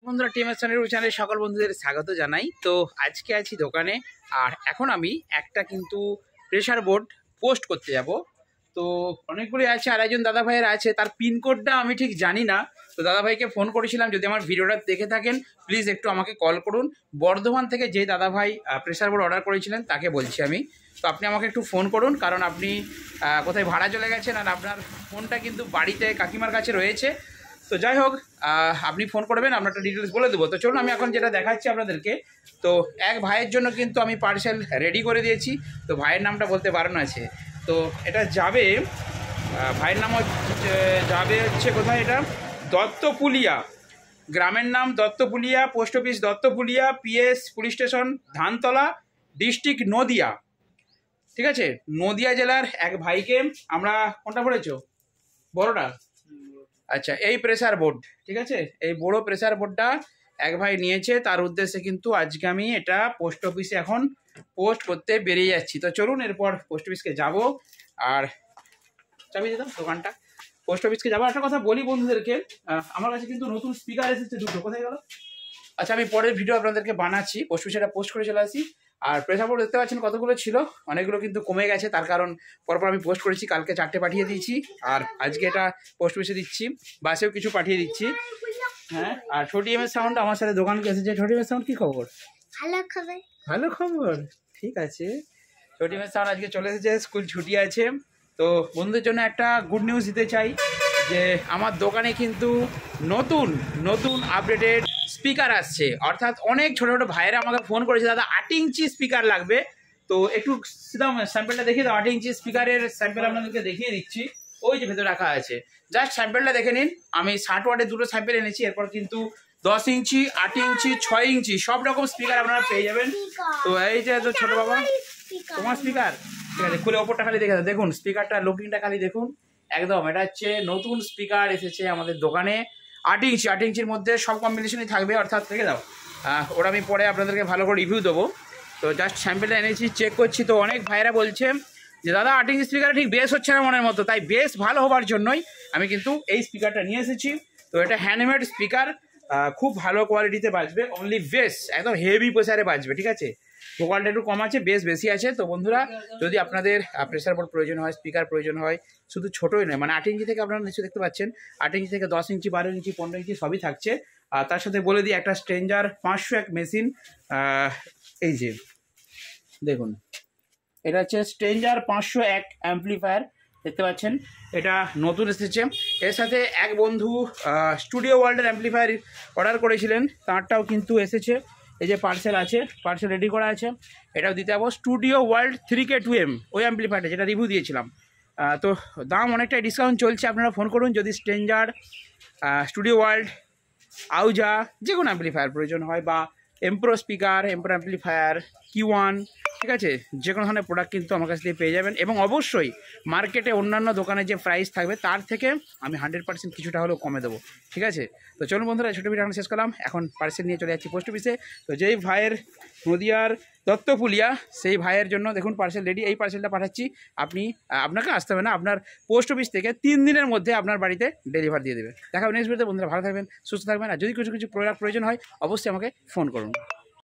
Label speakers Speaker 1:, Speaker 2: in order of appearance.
Speaker 1: বন্ধুরা টিএমএস চ্যানেলে সকল বন্ধুদের স্বাগত জানাই। তো আজকে আছি দোকানে, আর এখন আমি একটা কিন্তু প্রেসার বোর্ড পোস্ট করতে যাব। তো অনেকগুলি আছে, আর একজন দাদা ভাইয়ের আছে, তার পিনকোডটা আমি ঠিক জানি না। তো দাদা ভাইকে ফোন করেছিলাম, যদি আমার ভিডিওটা দেখে থাকেন প্লিজ একটু আমাকে কল করুন। বর্ধমান থেকে যে দাদা ভাই প্রেসার বোর্ড অর্ডার করেছিলেন তাকে বলছি আমি। তো আপনি আমাকে একটু ফোন করুন, কারণ আপনি কোথায় ভাড়া চলে গেছেন, আর আপনার ফোনটা কিন্তু বাড়িতে কাকিমার কাছে রয়েছে। তো যাই হোক, আপনি ফোন করবেন, আমরা একটা ডিটেলস বলে দেবো। তো চলুন আমি এখন যেটা দেখাচ্ছি আপনাদেরকে, তো এক ভাইয়ের জন্য কিন্তু আমি পার্সেল রেডি করে দিয়েছি। তো ভাইয়ের নামটা বলতে বারণ আছে। তো এটা যাবে, ভাইয়ের নাম যাবে হচ্ছে কোথায়, এটা দত্তপুলিয়া, গ্রামের নাম Duttapulia, post office Duttapulia, PS police station Dhantala, district Nadia. ঠিক আছে, নদিয়া জেলার এক ভাইকে আমরা, কোনটা বলেছো বড়টা? আচ্ছা, এই প্রেসার বোর্ড, ঠিক আছে, এই বড় প্রেসার বোর্ডটা এক ভাই নিয়েছে, তার উদ্দেশ্যে কিন্তু আজকে আমি এটা পোস্ট অফিসে এখন পোস্ট করতে বেরিয়ে যাচ্ছি। তো চলুন এরপর পোস্ট অফিসকে যাব, আর চাবি দিতাম দোকানটা, পোস্ট অফিসকে যাবো। একটা কথা বলি বন্ধুদেরকে, আমার কাছে কিন্তু নতুন স্পিকার এসেছে দুটো, কোথায় গেল? আচ্ছা, আমি পরের ভিডিও আপনাদেরকে বানাচ্ছি, পোস্ট অফিসে পোস্ট করে চলে আসি। আর প্রেসার বোর্ড দেখতে পাচ্ছেন কতগুলো ছিল, অনেকগুলো কিন্তু কমে গেছে, তার কারণ পরপর আমি পোস্ট করেছি, কালকে 4টে পাঠিয়ে দিয়েছি, আর আজকে এটা পোস্ট অফিসে দিচ্ছি, বাসেও কিছু পাঠিয়ে দিচ্ছি। হ্যাঁ, আর ছোটি এম এর সাউন্ড আমার সাথে দোকানকে এসেছে। ছোটি এম এর সাউন্ড, কি খবর?
Speaker 2: ভালো খবর।
Speaker 1: ভালো খবর, ঠিক আছে। ছোটি এম এর সাউন্ড আজকে চলে এসেছে, স্কুল ছুটি আছে। তো বন্ধুদের জন্য একটা গুড নিউজ দিতে চাই, যে আমার দোকানে কিন্তু নতুন নতুন আপডেটেড স্পিকার আসছে। অর্থাৎ অনেক ছোটো ছোটো ভাইয়েরা আমাকে ফোন করেছে, দাদা 8 ইঞ্চি স্পিকার লাগবে। তো একটু স্যাম্পেলটা দেখিয়ে দাও, 8 ইঞ্চি স্পিকারের স্যাম্পেল আপনাদেরকে দেখিয়ে দিচ্ছি, ওই যে ভেতরে রাখা আছে, জাস্ট স্যাম্পেলটা দেখে নিন। আমি 60 ওয়াটের দুটো স্যাম্পেল এনেছি, এরপর কিন্তু 10 ইঞ্চি, 8 ইঞ্চি, 6 ইঞ্চি সব রকম স্পিকার আপনারা পেয়ে যাবেন। তো এই যে তো ছোটো বাবা তোমার স্পিকার, ঠিক আছে, খুলে ওপরটা খালি দেখে দেখুন, স্পিকারটা লুকিংটা খালি দেখুন, একদম এটা হচ্ছে নতুন স্পিকার এসেছে আমাদের দোকানে। 8 ইঞ্চি, 8 ইঞ্চির মধ্যে সব কম্বিনেশনই থাকবে, অর্থাৎ রেখে দাও, ওটা আমি পরে আপনাদেরকে ভালো করে রিভিউ দেবো। তো জাস্ট স্যাম্পেলটা এনেছি, চেক করছি। তো অনেক ভাইরা বলছে যে দাদা 8 ইঞ্চি স্পিকার ঠিক বেস হচ্ছে না মনের মতো, তাই বেস ভালো হবার জন্যই আমি কিন্তু এই স্পিকারটা নিয়ে এসেছি। তো এটা হ্যান্ডমেড স্পিকার, খুব ভালো কোয়ালিটিতে বাজবে, অনলি বেস একদম হেভি প্রেসারে বাজবে, ঠিক আছে। ভোকালটা একটু কম আছে, বেস বেশি আছে। তো বন্ধুরা, যদি আপনাদের প্রেসার বোর্ড প্রয়োজন হয়, স্পিকার প্রয়োজন হয়, শুধু ছোটোই নয়, মানে 8 ইঞ্চি থেকে আপনারা নিশ্চয়ই দেখতে পাচ্ছেন, 8 ইঞ্চি থেকে 10 ইঞ্চি, 12 ইঞ্চি, 15 ইঞ্চি সবই থাকছে। আর তার সাথে বলে দিই, একটা স্ট্রেঞ্জার 501 মেশিন, এই যে দেখুন, এটা হচ্ছে স্ট্রেঞ্জার 501 অ্যাম্পলিফায়ার, দেখতে পাচ্ছেন, এটা নতুন এসেছে। এর সাথে এক বন্ধু স্টুডিও ওয়ার্ল্ডের অ্যাম্পলিফায়ার অর্ডার করেছিলেন, তারটাও কিন্তু এসেছে। এই যে পার্সেল আছে, পার্সেল রেডি করা আছে, এটাও দিতে যাবো। স্টুডিও ওয়ার্ল্ড 3K2M ওই অ্যাম্পলিফায়ারটা যেটা রিভিউ দিয়েছিলাম। তো দাম অনেকটাই ডিসকাউন্ট চলছে, আপনারা ফোন করুন যদি স্ট্রেঞ্জার, স্টুডিও ওয়ার্ল্ড, আউজা যে কোনো অ্যাম্পলিফায়ার প্রয়োজন হয়, বা এমপ্রো স্পিকার, এমপ্রো অ্যাম্পলিফায়ার, Q1, ঠিক আছে, যে কোনো ধরনের প্রোডাক্ট কিন্তু আমার কাছ থেকে পেয়ে যাবেন। এবং অবশ্যই মার্কেটে অন্যান্য দোকানে যে প্রাইস থাকবে তার থেকে আমি 100% কিছুটা হলেও কমে দেবো, ঠিক আছে। তো চলুন বন্ধুরা, ছোটো ভিডিও এখন শেষ করলাম, এখন পার্সেল নিয়ে চলে যাচ্ছি পোস্ট অফিসে। তো যেই ভাইয়ের নদিয়ার দত্তপুলিয়া, সেই ভাইয়ের জন্য দেখুন পার্সেল রেডি, এই পার্সেলটা পাঠাচ্ছি। আপনাকে আসতে হবে না, আপনার পোস্ট অফিস থেকে 3 দিনের মধ্যে আপনার বাড়িতে ডেলিভার দিয়ে দেবে। দেখা হবে নেক্সট ভিডিওতে। বন্ধুরা ভালো থাকবেন, সুস্থ থাকবেন, আর যদি কিছু প্রোডাক্ট প্রয়োজন হয় অবশ্যই আমাকে ফোন করুন।